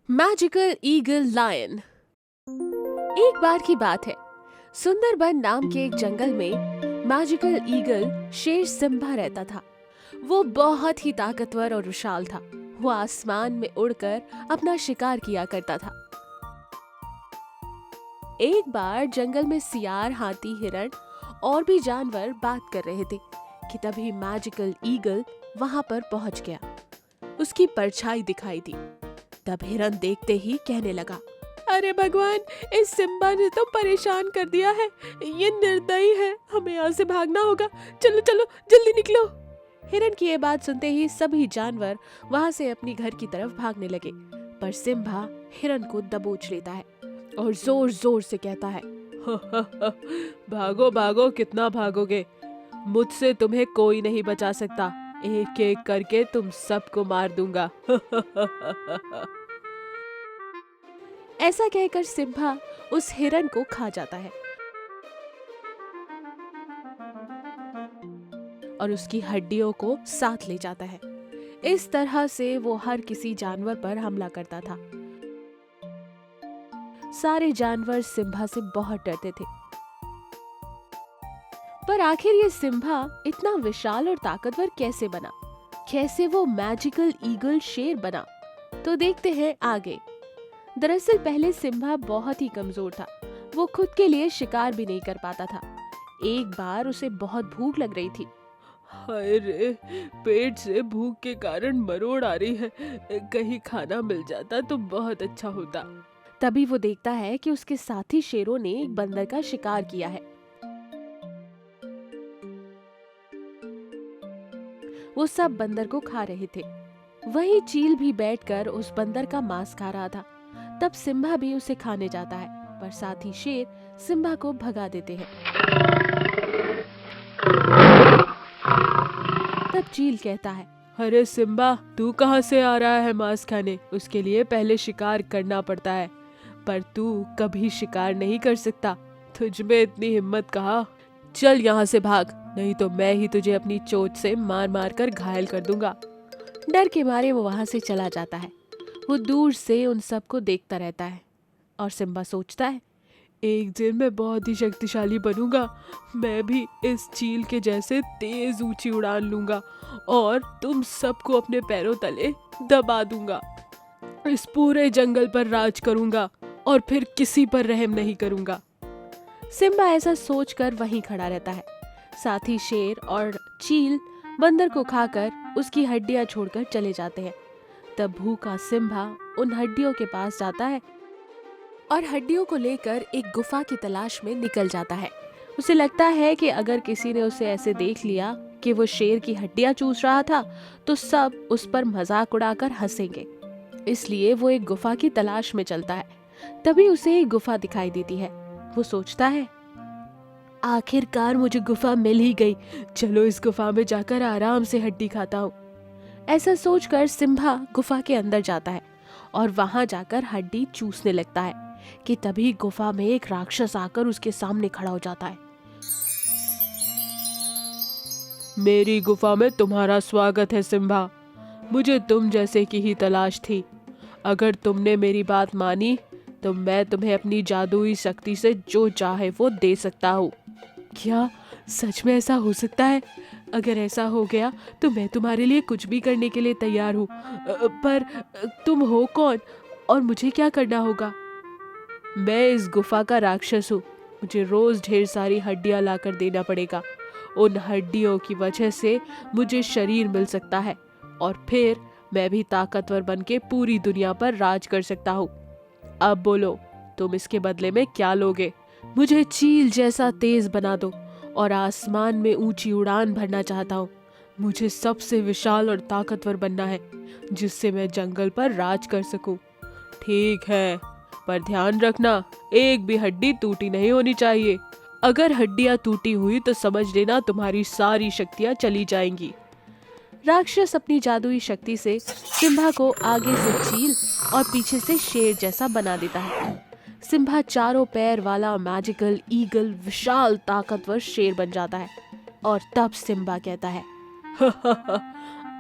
Magical eagle lion. एक बार की बात है, सुंदरबन नाम के एक जंगल में मैजिकल ईगल शेर सिम्बा रहता था। वो बहुत ही ताकतवर और विशाल था। वो आसमान में उड़कर अपना शिकार किया करता था। एक बार जंगल में सियार, हाथी, हिरण और भी जानवर बात कर रहे थे कि तभी मैजिकल ईगल वहां पर पहुंच गया। उसकी परछाई दिखाई दी। तब हिरन देखते ही कहने लगा, अरे भगवान, इस सिम्बा ने तो परेशान कर दिया है। ये निर्दयी है, हमें यहाँ से भागना होगा। चलो चलो, जल्दी निकलो। हिरन की ये बात सुनते ही सभी जानवर वहां से अपनी घर की तरफ भागने लगे, पर सिम्बा हिरन को दबोच लेता है और जोर जोर से कहता है, भागो भागो, कितना भागोगे? मुझसे तुम्हें कोई नहीं बचा सकता। एक एक करके तुम सबको मार दूंगा। ऐसा कहकर सिम्बा उस हिरन को खा जाता है और उसकी हड्डियों को साथ ले जाता है। इस तरह से वो हर किसी जानवर पर हमला करता था। सारे जानवर सिम्बा से बहुत डरते थे। पर आखिर ये सिम्बा इतना विशाल और ताकतवर कैसे बना? कैसे वो मैजिकल ईगल शेर बना? तो देखते हैं आगे। दरअसल पहले सिम्बा बहुत ही कमजोर था। वो खुद के लिए शिकार भी नहीं कर पाता था। एक बार उसे बहुत भूख लग रही थी। हाय रे, पेट से भूख के कारण मरोड़ आ रही है। कहीं खाना मिल जाता तो बहुत अच्छा होता। तभी वो देखता है कि उसके साथी शेरों ने एक बंदर का शिकार किया है। वो सब बंदर को खा रहे थे। वहीं चील भी बैठकर उस बंदर का मांस खा रहा था। तब सिम्बा भी उसे खाने जाता है, पर साथी शेर सिम्बा को भगा देते हैं। तब चील कहता है, अरे सिम्बा, तू कहाँ से आ रहा है मांस खाने? उसके लिए पहले शिकार करना पड़ता है, पर तू कभी शिकार नहीं कर सकता। तुझ में इतनी हिम्मत कहाँ? चल यहाँ से भाग, नहीं तो मैं ही तुझे अपनी चोंच से मार मार कर घायल कर दूंगा। डर के मारे वो वहां से चला जाता है। वो दूर से उन सबको देखता रहता है और सिम्बा सोचता है, एक दिन मैं बहुत ही शक्तिशाली बनूंगा। मैं भी इस चील के जैसे तेज ऊंची उड़ान लूंगा और तुम सबको अपने पैरों तले दबा दूंगा। इस पूरे जंगल पर राज करूंगा और फिर किसी पर रहम नहीं करूंगा। सिम्बा ऐसा सोचकर वहीं खड़ा रहता है। साथी शेर और चील बंदर को खाकर उसकी हड्डियां छोड़कर चले जाते हैं। तब भूखा सिम्बा उन हड्डियों के पास जाता है और हड्डियों को लेकर एक गुफा की तलाश में निकल जाता है। उसे लगता है कि अगर किसी ने उसे ऐसे देख लिया कि वो शेर की हड्डियां चूस रहा था, तो सब उस पर मजाक उड़ाकर हंसेंगे। इसलिए वो एक गुफा की तलाश में चलता है। तभी उसे एक गुफा दिखाई देती है। वो सोचता है, आखिरकार मुझे गुफा मिल ही गई। चलो इस गुफा में जाकर आराम से हड्डी खाता हूँ। ऐसा सोचकर सिम्बा गुफा के अंदर जाता है और वहां जाकर हड्डी चूसने लगता है कि तभी गुफा में एक राक्षस आकर उसके सामने खड़ा हो जाता है। मेरी गुफा में तुम्हारा स्वागत है सिम्बा। मुझे तुम जैसे की ही तलाश थी। अगर तुमने मेरी बात मानी तो मैं तुम्हें अपनी जादुई शक्ति से जो चाहे वो दे सकता हूँ। क्या सच में ऐसा हो सकता है? अगर ऐसा हो गया तो मैं तुम्हारे लिए कुछ भी करने के लिए तैयार हूँ। पर तुम हो कौन और मुझे क्या करना होगा? मैं इस गुफा का राक्षस हूँ। मुझे रोज ढेर सारी हड्डियाँ लाकर देना पड़ेगा। उन हड्डियों की वजह से मुझे शरीर मिल सकता है और फिर मैं भी ताकतवर बनके पूरी दुनिया पर राज कर सकता हूँ। अब बोलो, तुम इसके बदले में क्या लोगे? मुझे चील जैसा तेज बना दो और आसमान में ऊंची उड़ान भरना चाहता हूँ। मुझे सबसे विशाल और ताकतवर बनना है, जिससे मैं जंगल पर राज कर सकूं। ठीक है, पर ध्यान रखना, एक भी हड्डी टूटी नहीं होनी चाहिए। अगर हड्डियां टूटी हुई तो समझ लेना तुम्हारी सारी शक्तियां चली जाएंगी। राक्षस अपनी जादुई शक्ति से सिम्बा को आगे से चील और पीछे से शेर जैसा बना देता है। सिम्बा चारों पैर वाला मैजिकल ईगल विशाल ताकतवर शेर बन जाता है और तब सिम्बा कहता है,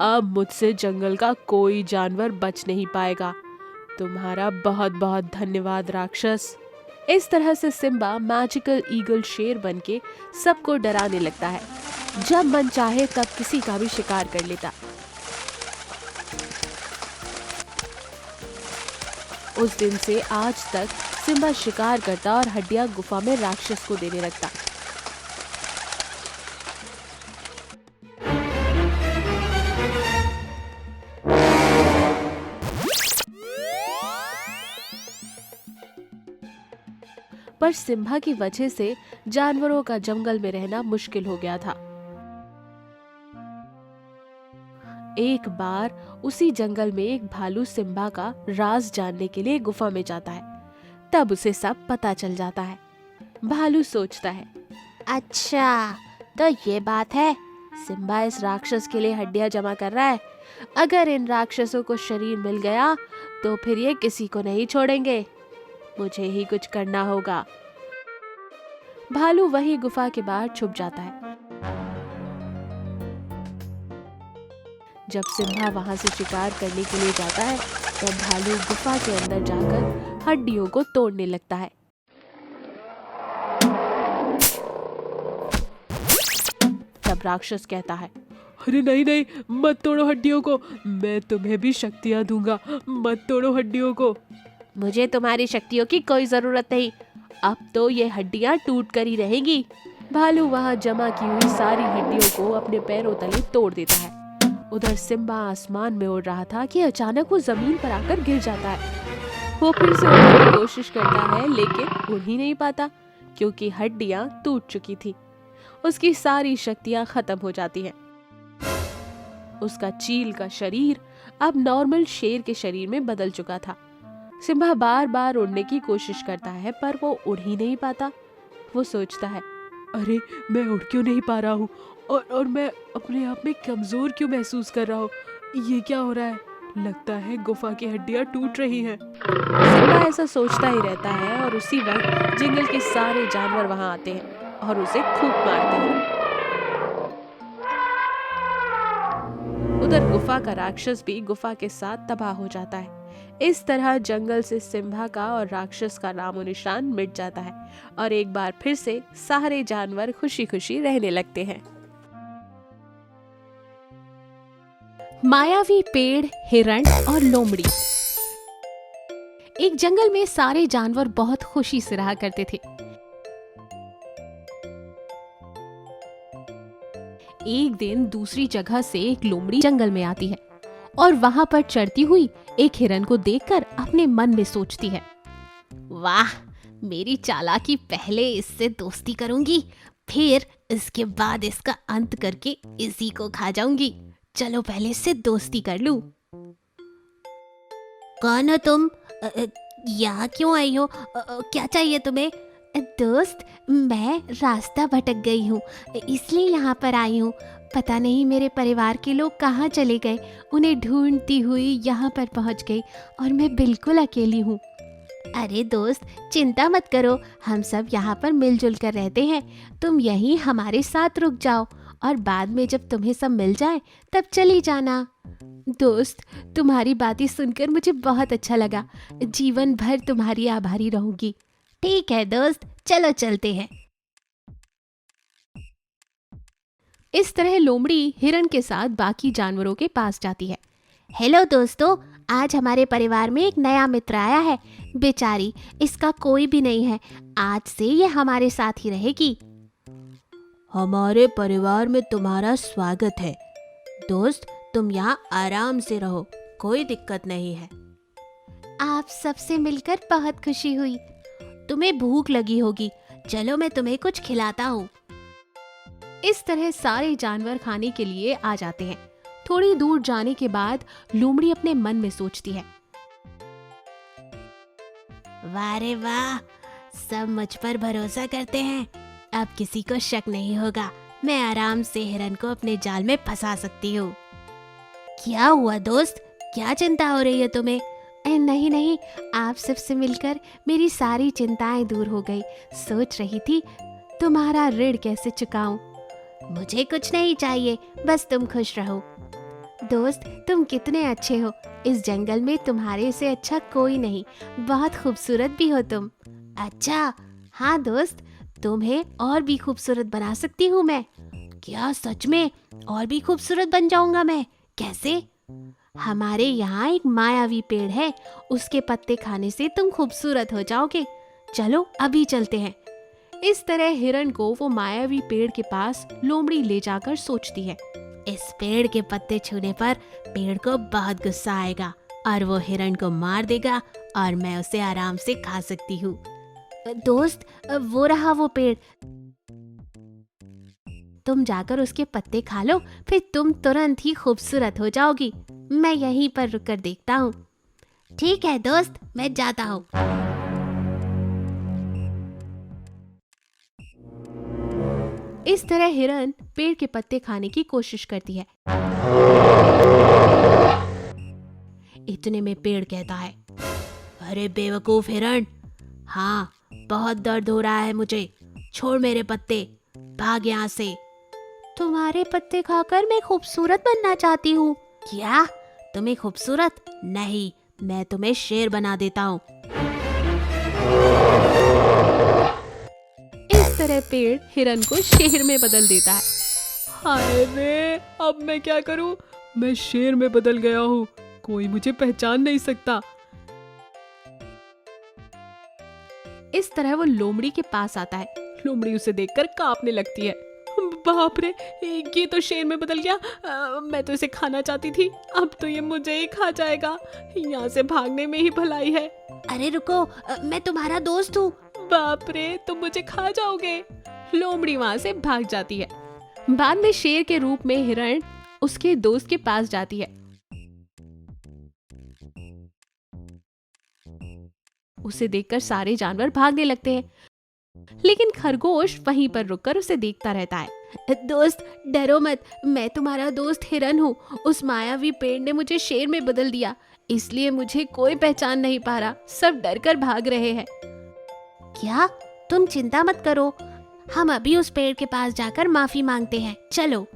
अब मुझसे जंगल का कोई जानवर बच नहीं पाएगा। तुम्हारा बहुत बहुत धन्यवाद राक्षस। इस तरह से सिम्बा मैजिकल ईगल शेर बनके सबको डराने लगता है। जब मन चाहे तब किसी का भी शिकार कर लेता। उस दिन से आज तक सिम्बा शिकार करता और हड्डियां गुफा में राक्षस को देने लगता। पर सिम्बा की वजह से जानवरों का जंगल में रहना मुश्किल हो गया था। एक बार उसी जंगल में एक भालू सिम्बा का राज जानने के लिए गुफा में जाता है। तब उसे सब पता चल जाता है। भालू सोचता है, अच्छा तो ये बात है, सिम्बा इस राक्षस के लिए हड्डियां जमा कर रहा है। अगर इन राक्षसों को शरीर मिल गया तो फिर ये किसी को नहीं छोड़ेंगे। मुझे ही कुछ करना होगा। भालू वही गुफा के बाहर छुप जाता है। जब सिम्बा वहां से शिकार करने के लिए जाता है तब भालू गुफा के अंदर जाकर हड्डियों को तोड़ने लगता है। तब राक्षस कहता है, अरे नहीं नहीं, मत तोड़ो हड्डियों को, मैं तुम्हें भी शक्तियां दूंगा, मत तोड़ो हड्डियों को। मुझे तुम्हारी शक्तियों की कोई जरूरत नहीं, अब तो ये हड्डियां टूट कर ही रहेंगी। भालू वहां जमा की हुई सारी हड्डियों को अपने पैरों तले तोड़ देता है। उधर सिम्बा आसमान में उड़ रहा था कि अचानक वो जमीन पर आकर गिर जाता है। वो फिर से उड़ने की कोशिश करता है लेकिन उड़ ही नहीं पाता क्योंकि हड्डियां टूट चुकी थी। उसकी सारी शक्तियां खत्म हो जाती हैं। उसका चील का शरीर अब नॉर्मल शेर के शरीर में बदल चुका था। सिम्बा बार बार उड़ने की कोशिश करता है पर वो उड़ ही नहीं पाता। वो सोचता है, अरे मैं उड़ क्यों नहीं पा रहा हूँ और मैं अपने आप में कमजोर क्यों महसूस कर रहा हूँ, ये क्या हो रहा है? लगता है गुफा की हड्डियां टूट रही हैं। सिम्बा ऐसा सोचता ही रहता है और उसी वक्त जंगल के सारे जानवर वहां आते हैं और उसे खूब मारते हैं। उधर गुफा का राक्षस भी गुफा के साथ तबाह हो जाता है। इस तरह जंगल से सिम्बा का और राक्षस का नामो निशान मिट जाता है और एक बार फिर से सारे जानवर खुशी खुशी रहने लगते हैं। मायावी पेड़, हिरण और लोमड़ी। एक जंगल में सारे जानवर बहुत खुशी से रहा करते थे। एक दिन दूसरी जगह से एक लोमड़ी जंगल में आती है और वहां पर चढ़ती हुई एक हिरन को देखकर अपने मन में सोचती है, वाह, मेरी चालाकी, पहले इससे दोस्ती करूंगी, फिर इसके बाद इसका अंत करके इसी को खा जाऊंगी। चलो पहले इससे दोस्ती कर लूं। कौन हो तुम? यहाँ क्यों आई हो? क्या चाहिए तुम्हें? दोस्त, मैं रास्ता भटक गई हूँ, इसलिए यहाँ पर आई हूँ। पता नहीं मेरे परिवार के लोग कहाँ चले गए। उन्हें ढूंढती हुई यहाँ पर पहुँच गई और मैं बिल्कुल अकेली हूँ। अरे दोस्त, चिंता मत करो, हम सब यहाँ पर मिलजुल कर रहते हैं। तुम यहीं हमारे साथ रुक जाओ और बाद में जब तुम्हें सब मिल जाए तब चली जाना। दोस्त, तुम्हारी बातें सुनकर मुझे बहुत अच्छा लगा। जीवन भर तुम्हारी आभारी रहूंगी। ठीक है दोस्त, चलो चलते हैं। इस तरह लोमड़ी हिरन के साथ बाकी जानवरों के पास जाती है। हेलो दोस्तों, आज हमारे परिवार में एक नया मित्र आया है। बेचारी, इसका कोई भी नहीं है। आज से ये हमारे साथ ही रहेगी। हमारे परिवार में तुम्हारा स्वागत है। दोस्त, तुम यहाँ आराम से रहो, कोई दिक्कत नहीं है। आप सबसे मिलकर बहुत खुशी हुई। तुम्हें भूख लगी होगी, चलो मैं तुम्हें कुछ खिलाता हूँ। इस तरह सारे जानवर खाने के लिए आ जाते हैं। थोड़ी दूर जाने के बाद लोमड़ी अपने मन में सोचती है, वाह रे वाह, सब मुझ पर भरोसा करते हैं। अब किसी को शक नहीं होगा। मैं आराम से हिरन को अपने जाल में फंसा सकती हूँ। क्या हुआ दोस्त, क्या चिंता हो रही है तुम्हें? नहीं नहीं, आप सबसे मिलकर मेरी सारी चिंताएं दूर हो गई। सोच रही थी तुम्हारा ऋण कैसे चुकाऊं। मुझे कुछ नहीं चाहिए, बस तुम खुश रहो। दोस्त तुम कितने अच्छे हो, इस जंगल में तुम्हारे से अच्छा कोई नहीं, बहुत खूबसूरत भी हो तुम। अच्छा हाँ दोस्त, तुम्हें और भी खूबसूरत बना सकती हूँ मैं। क्या सच में? और भी खूबसूरत बन जाऊंगा मैं? कैसे? हमारे यहाँ एक मायावी पेड़ है, उसके पत्ते खाने से तुम खूबसूरत हो जाओगे। चलो अभी चलते हैं। इस तरह हिरण को वो मायावी पेड़ के पास लोमड़ी ले जाकर सोचती है, इस पेड़ के पत्ते छूने पर पेड़ को बहुत गुस्सा आएगा और वो हिरण को मार देगा और मैं उसे आराम से खा सकती हूँ। दोस्त वो रहा वो पेड़, तुम जाकर उसके पत्ते खा लो, फिर तुम तुरंत ही खूबसूरत हो जाओगी। मैं यहीं पर रुककर देखता हूँ। ठीक है दोस्त, मैं जाता हूँ। इस तरह हिरण पेड़ के पत्ते खाने की कोशिश करती है। इतने में पेड़ कहता है, अरे बेवकूफ हिरण, हाँ बहुत दर्द हो रहा है मुझे, छोड़ मेरे पत्ते, भाग यहाँ से। तुम्हारे पत्ते खाकर मैं खूबसूरत बनना चाहती हूँ। क्या? तुम्हें खूबसूरत? नहीं, मैं तुम्हें शेर बना देता हूँ। इस तरह पेड़ हिरण को शेर में बदल देता है। हाय रे, अब मैं क्या करूं? मैं शेर में बदल गया हूँ, कोई मुझे पहचान नहीं सकता। इस तरह वो लोमड़ी के पास आता है। लोमड़ी उसे देखकर कांपने लगती है। बाप रे, ये तो शेर में बदल गया। मैं तो इसे खाना चाहती थी, अब तो ये मुझे ही खा जाएगा। यहाँ से भागने में ही भलाई है। अरे रुको, मैं तुम्हारा दोस्त हूँ। बाप रे, तुम मुझे खा जाओगे। लोमड़ी वहाँ से भाग जाती है। बाद में शेर के रूप में हिरण उसके दोस्त के पास जाती है। उसे देखकर सारे जानवर भागने लगते हैं, लेकिन खरगोश वहीं पर रुककर उसे देखता रहता है। दोस्त डरो मत, मैं तुम्हारा दोस्त हिरण हूँ। उस मायावी पेड़ ने मुझे शेर में बदल दिया, इसलिए मुझे कोई पहचान नहीं पा रहा, सब डर कर भाग रहे हैं। क्या? तुम चिंता मत करो, हम अभी उस पेड़ के पास जाकर माफी मांगते हैं, चलो।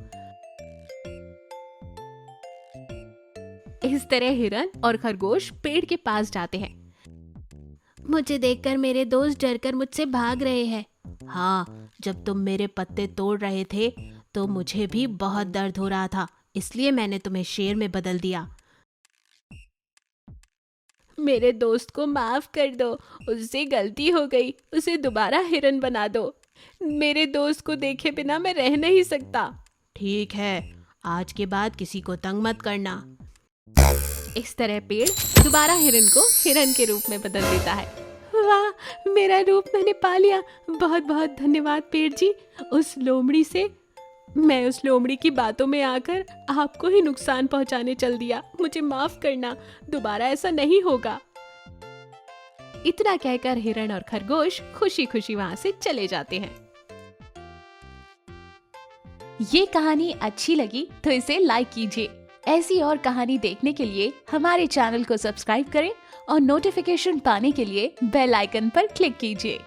इस तरह हिरण और खरगोश पेड़ के पास जाते हैं। मुझे देखकर मेरे दोस्त डरकर मुझसे भाग रहे हैं। हाँ, जब तुम मेरे पत्ते तोड़ रहे थे तो मुझे भी बहुत दर्द हो रहा था, इसलिए मैंने तुम्हें शेर में बदल दिया। मेरे दोस्त को माफ कर दो, उससे गलती हो गई, उसे दोबारा हिरण बना दो। मेरे दोस्त को देखे बिना मैं रह नहीं सकता। ठीक है, आज के बाद किसी को तंग मत करना। इस तरह पेड़ दोबारा हिरण को हिरण के रूप में बदल देता है। वाह, मेरा रूप मैंने पा लिया, बहुत बहुत धन्यवाद पेड़ जी। मैं उस लोमड़ी की बातों में आकर आपको ही नुकसान पहुंचाने चल दिया, मुझे माफ करना, दोबारा ऐसा नहीं होगा। इतना कहकर हिरण और खरगोश खुशी खुशी वहां से चले जाते हैं। ये कहानी अच्छी लगी तो इसे लाइक कीजिए। ऐसी और कहानी देखने के लिए हमारे चैनल को सब्सक्राइब करें और नोटिफिकेशन पाने के लिए बेल आइकन पर क्लिक कीजिए।